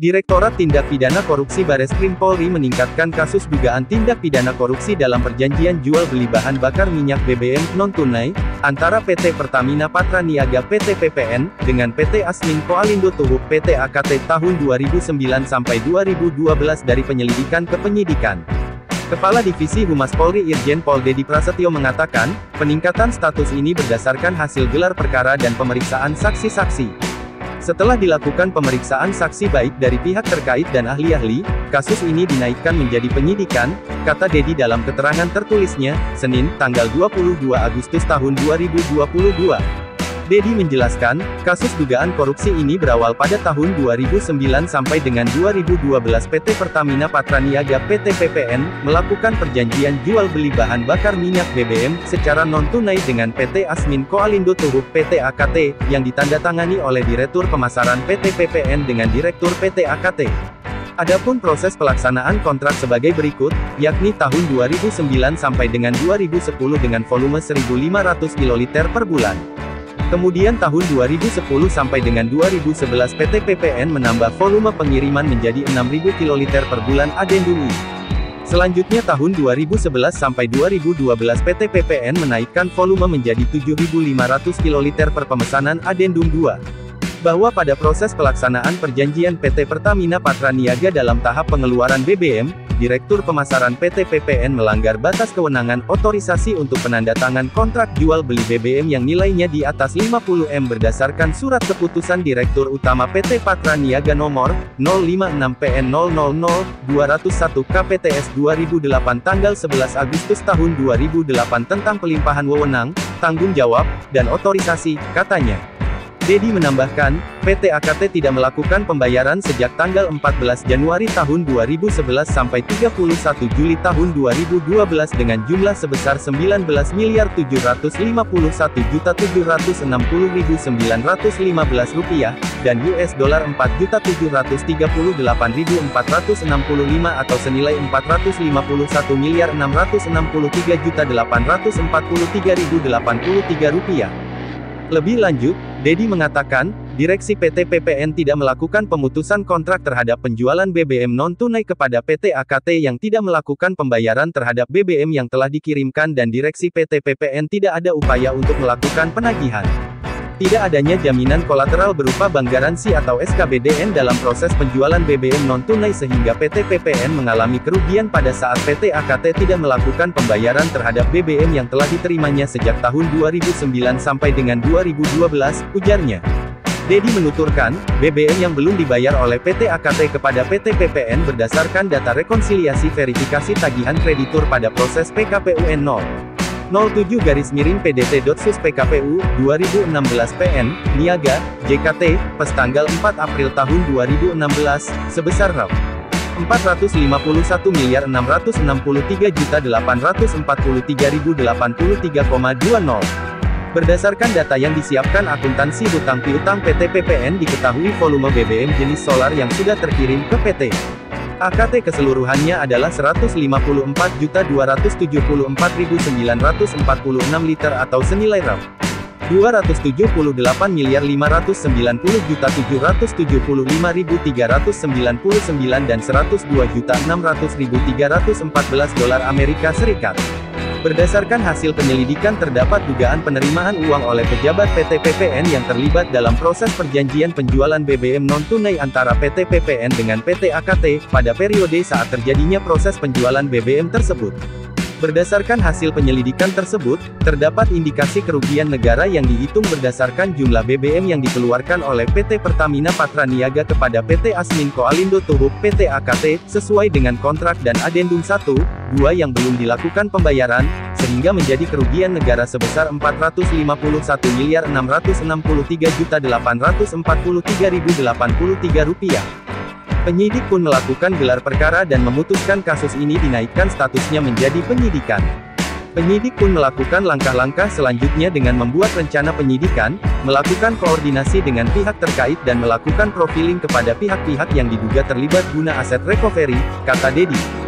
Direktorat Tindak Pidana Korupsi Bareskrim Polri meningkatkan kasus dugaan tindak pidana korupsi dalam perjanjian jual beli bahan bakar minyak BBM non-tunai, antara PT Pertamina Patra Niaga PT PPN, dengan PT Asmin Koalindo Tuhuk PT AKT tahun 2009 sampai 2012 dari penyelidikan ke penyidikan. Kepala Divisi Humas Polri Irjen Pol Dedi Prasetyo mengatakan, peningkatan status ini berdasarkan hasil gelar perkara dan pemeriksaan saksi-saksi. Setelah dilakukan pemeriksaan saksi baik dari pihak terkait dan ahli-ahli, kasus ini dinaikkan menjadi penyidikan, kata Dedi dalam keterangan tertulisnya, Senin, tanggal 22 Agustus tahun 2022. Dedi menjelaskan, kasus dugaan korupsi ini berawal pada tahun 2009 sampai dengan 2012 PT Pertamina Patra Niaga PT PPN, melakukan perjanjian jual beli bahan bakar minyak BBM, secara non-tunai dengan PT Asmin Koalindo Tuhuk PT AKT, yang ditandatangani oleh Direktur Pemasaran PT PPN dengan Direktur PT AKT. Adapun proses pelaksanaan kontrak sebagai berikut, yakni tahun 2009 sampai dengan 2010 dengan volume 1.500 kiloliter per bulan. Kemudian tahun 2010 sampai dengan 2011 PT PPN menambah volume pengiriman menjadi 6.000 kiloliter per bulan Adendum I. Selanjutnya tahun 2011 sampai 2012 PT PPN menaikkan volume menjadi 7.500 kiloliter per pemesanan Adendum II. Bahwa pada proses pelaksanaan perjanjian PT Pertamina Patra Niaga dalam tahap pengeluaran BBM, Direktur Pemasaran PT PPN melanggar batas kewenangan otorisasi untuk penandatangan kontrak jual beli BBM yang nilainya di atas 50 M berdasarkan surat keputusan Direktur Utama PT Patra Niaga nomor 056 PN 000-201 KPTS 2008 tanggal 11 Agustus tahun 2008 tentang pelimpahan wewenang, tanggung jawab, dan otorisasi, katanya. Dedi menambahkan, PT AKT tidak melakukan pembayaran sejak tanggal 14 Januari tahun 2011 sampai 31 Juli tahun 2012 dengan jumlah sebesar Rp19.760.915 dan $4.738.465 atau senilai Rp41.663.843.083. Lebih lanjut, Dedi mengatakan, Direksi PT PPN tidak melakukan pemutusan kontrak terhadap penjualan BBM non-tunai kepada PT AKT yang tidak melakukan pembayaran terhadap BBM yang telah dikirimkan dan Direksi PT PPN tidak ada upaya untuk melakukan penagihan. Tidak adanya jaminan kolateral berupa bank garansi atau SKBDN dalam proses penjualan BBM non-tunai sehingga PT PPN mengalami kerugian pada saat PT AKT tidak melakukan pembayaran terhadap BBM yang telah diterimanya sejak tahun 2009 sampai dengan 2012, ujarnya. Dedi menuturkan, BBM yang belum dibayar oleh PT AKT kepada PT PPN berdasarkan data rekonsiliasi verifikasi tagihan kreditur pada proses PKPUN 07-PDT.Sus PKPU, 2016 PN, Niaga, JKT, Pes tanggal 4 April tahun 2016, sebesar Rp451.663.843.083,20. Berdasarkan data yang disiapkan akuntansi hutang piutang PT PPN diketahui volume BBM jenis solar yang sudah terkirim ke PT AKT keseluruhannya adalah 154.274.946 liter atau senilai Rp270.890.570.399 dan $102.600.314 Berdasarkan hasil penyelidikan terdapat dugaan penerimaan uang oleh pejabat PT PPN yang terlibat dalam proses perjanjian penjualan BBM non-tunai antara PT PPN dengan PT AKT, pada periode saat terjadinya proses penjualan BBM tersebut. Berdasarkan hasil penyelidikan tersebut, terdapat indikasi kerugian negara yang dihitung berdasarkan jumlah BBM yang dikeluarkan oleh PT Pertamina Patra Niaga kepada PT Asmin Koalindo Tuhuk PT AKT, sesuai dengan kontrak dan Adendum 1, 2 yang belum dilakukan pembayaran, sehingga menjadi kerugian negara sebesar Rp451.663.843.083. Penyidik pun melakukan gelar perkara dan memutuskan kasus ini dinaikkan statusnya menjadi penyidikan. Penyidik pun melakukan langkah-langkah selanjutnya dengan membuat rencana penyidikan, melakukan koordinasi dengan pihak terkait dan melakukan profiling kepada pihak-pihak yang diduga terlibat guna aset recovery, kata Dedi.